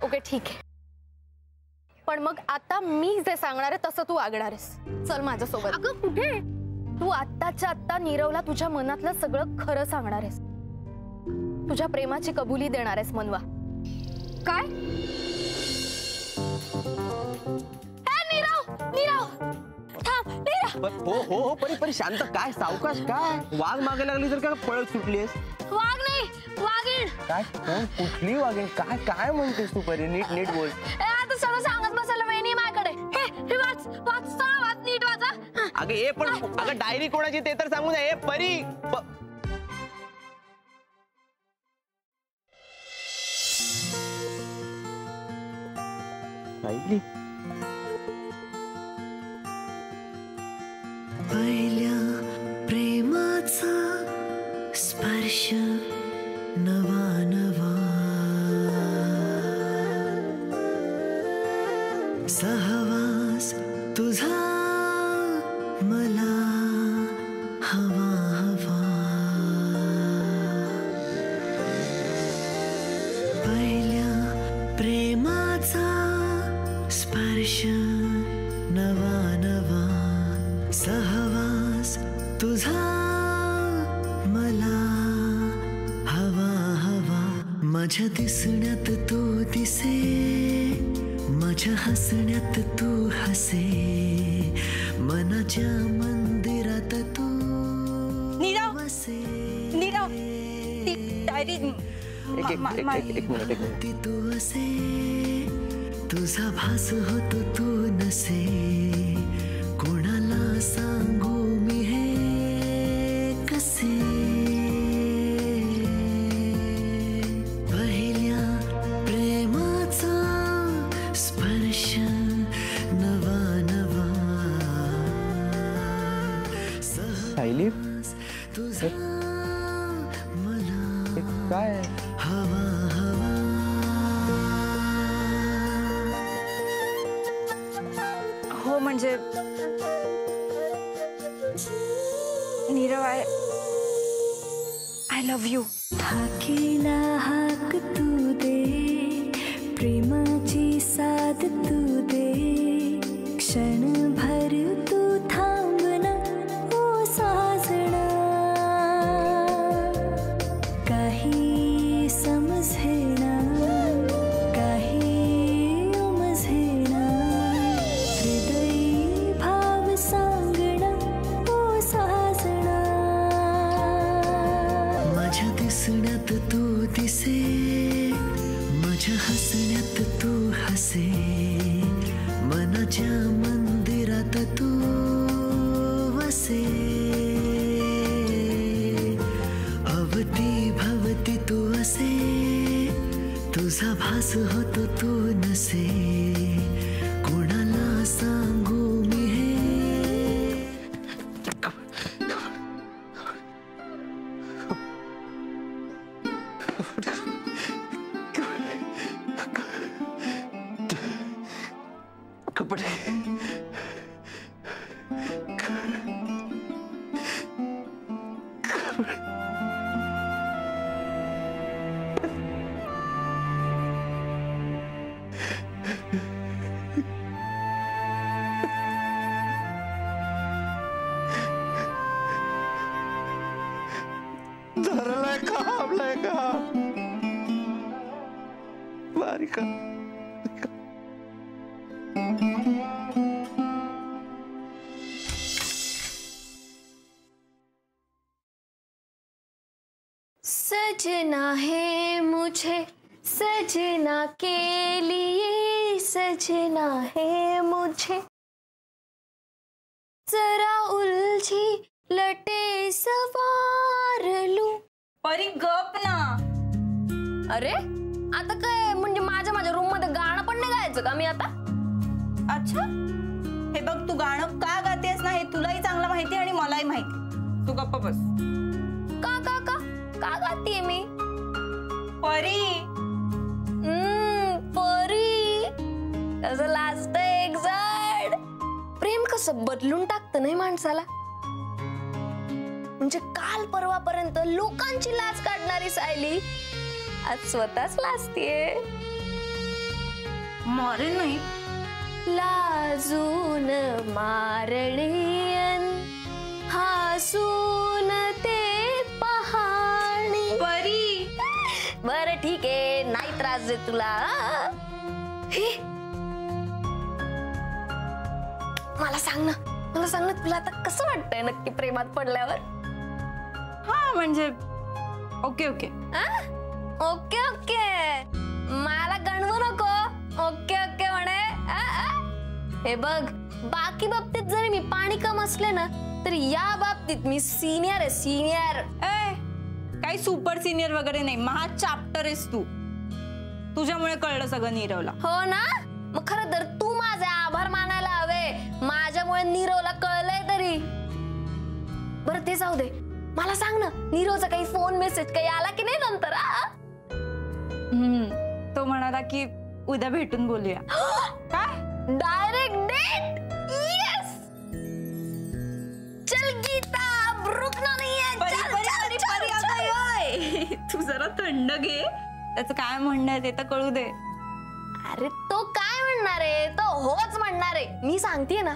Okay ठीक आहे, पण मग आता मी जे सांगणार आहे तसं तू वागणार आहेस. चल माझ्यासोबत. अगं कुठे? तू आत्ताच्या आत्ता नीरवला तुझ्या मनातलं सगळं खरं सांगणार आहेस. तुझ्या प्रेमाची कबुली देणार आहेस मनवा. काय? नीरव नीरव थांब. नीरव हो परी परी शांत. काय सावकाश? काय वाघ मागे लागली तर काय पळत सुटलीस? वाघ नाही, वाघीण. काय कुठली वाघीण? काय काय म्हणतेस तू परी? नीट नीट बोल. आता सगळं सांगत बसायला वेळ नाही माझ्याकडे. हे वाच वाच, सरळ वाच, नीट वाचा. अगं ए पण अगं डायरी कोणाची ते तर सांगू दे. परी पहिल्या प्रेमाचा स्पर्श नवा नवा, सहवास तुझा मला हवा हवा. पहिल्या प्रेमाचा स्पर्श नवा नवा, सहवास तुझा मला हवा हवा. माझ्या दिसण्यात तू दिसे, माझ्या हसण्यात तू हसे, मनाच्या मंदिरात तू वसे. नीरव ती डायरी एक मिनिट. तू असे, तुझा भास होतो तू नसे, कोणाला सांगू मी हे कसे. पहिल्या प्रेमाचा स्पर्श नवा नवा, सहवास तुझा मला काय हवा हवा. हो म्हणजे नीरव आय लव्ह यू. हाकेला हाक तू दे, प्रेमाची साथ तू दे, क्षणभर तू थांबना ओ साजना. काही समजेना, काही उमजेना, हृदयी भाव सांगणं ओ साजना. माझ्या दिसण्यात तू दिसे, माझ्या हसण्यात तू हसे, मनाच्या मंदिरात तू वसे. अवती भवती तू असे, तुझा भास होतो तू नसे, कोणाला सांगू मी हे. कपडे धरलाय का आपलाय का बारीका. सजना है मुझे सजना के लिए, सजना है मुझे जरा उलझी लटे सवार लू. परी गप ना. अरे आता काय म्हणजे माझ्या रूम मध्ये गाणं पण नाही गायचं का मी आता? अच्छा हे बघ, तू गाणं का गातेस ना हे तुलाही चांगलं माहिती आणि मलाही माहिती. तू गप्प बस. का का का का गातीये मी? परी परी असं लाजत एक जड. प्रेम कसं बदलून टाकतं नाही माणसाला. म्हणजे काल परवापर्यंत लोकांची लाज काढणारी सायली आज स्वतःच लाजतीये. मारेन नाही. लाजून मारणेयन हसून ते पहाणी. परी बर ठीक आहे, नाही त्रास दे तुला. हे मला सांग ना तुला आता कसं वाटतंय नक्की प्रेमात पडल्यावर? हा म्हणजे ओके ओके. ओके ओके मला गणवू नको. ओके ओके म्हणे. हे बघ, बाकी बाबतीत जरी मी पाणी कम असले ना, तर या बाबतीत मी सिनियर आहे, सिनियर. काही सुपर सिनियर वगैरे नाही, महा चॅप्टर आहेस तू. तुझ्यामुळे कळलं सगळं नीरवला. हो ना, मग खरं तर तू माझे आभार मानायला हवे. माझ्यामुळे नीरवला कळलंय तरी. बरं ते जाऊ दे, मला सांग ना, नीरवचा काही फोन मेसेज काही आला की नाही नंतर? तो म्हणाला की उद्या भेटून बोलूया. काय डायरेक्ट डेट? यस. चल गीता, अब रुकना नहीं है. परी, चल, परी, चल, परी, चल, परी, चल. अगं, तू जरा थंड घे. त्याचं काय म्हणणं आहे ते तर कळू दे. अरे तो काय म्हणणार आहे? तो होच म्हणणार आहे. मी सांगतेय ना.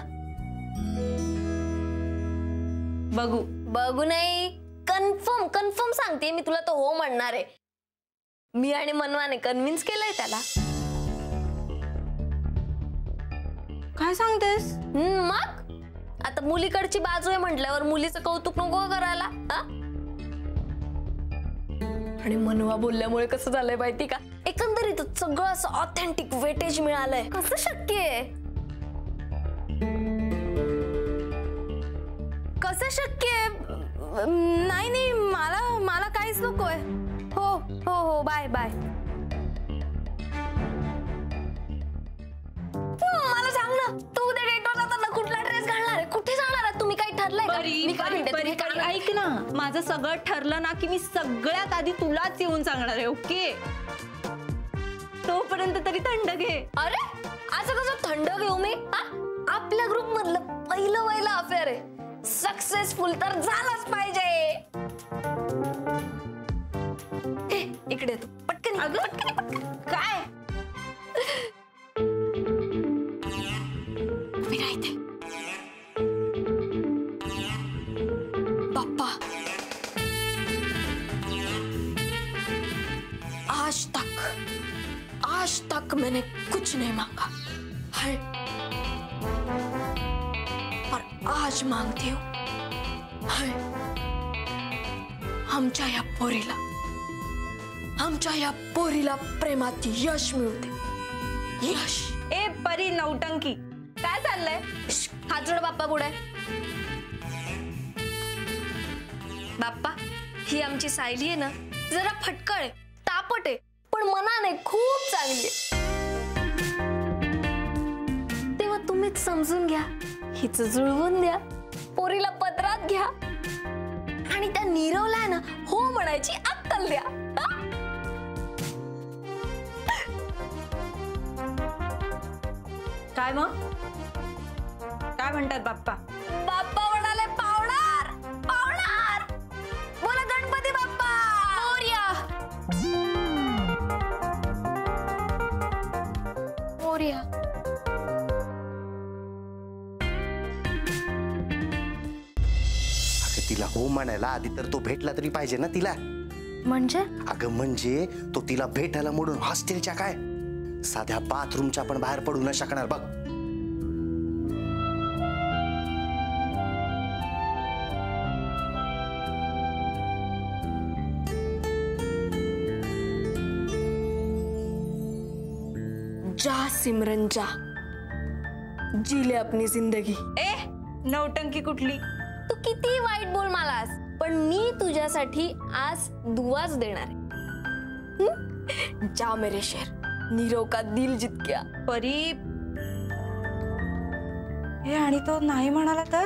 बघू नाही, कन्फर्म सांगते मी तुला, तो हो म्हणणार आहे. मी आणि मनवाने कन्व्हिन्स केलंय त्याला. काय सांगतेस? मग आता मुलीकडची बाजू आहे म्हटल्यावर मुलीचं कौतुक नको करायला? आणि मनवा बोलल्यामुळे कसं झालंय माहिती का, एकंदरीत सगळं असं ऑथेंटिक वेटेज मिळालंय. कसं शक्य आहे? कसं शक्य आहे? नाही मला काहीच नकोय. हो बाय. मला सांग ना, तू उद्या डेटवर जाताना कुठला ड्रेस घालणार आहे? कुठे जाणार आहे? तुम्ही काही ठरलंय का? मी काय म्हणते, तुम्ही काय म्हणते? ऐक ना, माझं सगळं ठरलं ना की मी सगळ्यात आधी तुलाच येऊन सांगणार आहे. ओके, तोपर्यंत तरी थंड घे. अरे असं कसं थंड घेऊ मी? आपल्या ग्रुप मधलं पहिलं अफेअर आहे, सक्सेसफुल तर झालंच पाहिजे. इकडे तू पटकन. काय मी राहते. पापा, आज तक मैंने कुछ नहीं मांगा है, पर आज मांगती हूँ है. आमच्या या पोरीला प्रेमात यश मिळू दे. यश. ए परी नौटंकी, काय चाललंय? हात जोड बाप्पा पुढे. बाप्पा, ही आमची सायली आहे ना, जरा फटकळ आहे, तापट आहे, पण मनाने खूप चांगली आहे. तेव्हा तुम्हीच समजून घ्या, हिच जुळवून द्या, पोरीला पदरात घ्या आणि त्या नीरवला ना हो म्हणायची अक्कल द्या. काय मग काय म्हणतात बाप्पा? बाप्पा म्हणाले पावणार. बोला गणपती बाप्पा मोरया. अगं तिला हो म्हणायला आधी तर तो भेटला तरी पाहिजे ना तिला. म्हणजे? अगं म्हणजे तो तिला भेटायला मोडून हॉस्टेलच्या काय साध्या बाथरूमच्या पण बाहेर पडू न शकणार बघ. जा सिमरन जा, जी ले अपनी जिंदगी. नौटंकी कुठली? तू किती वाईट बोल मलास, पण मी तुझ्यासाठी आज दुआच देणार आहे. जा मेरे शेर, नीरव का दिल जीत गया. परी, हे आणि तो नाही म्हणाला तर?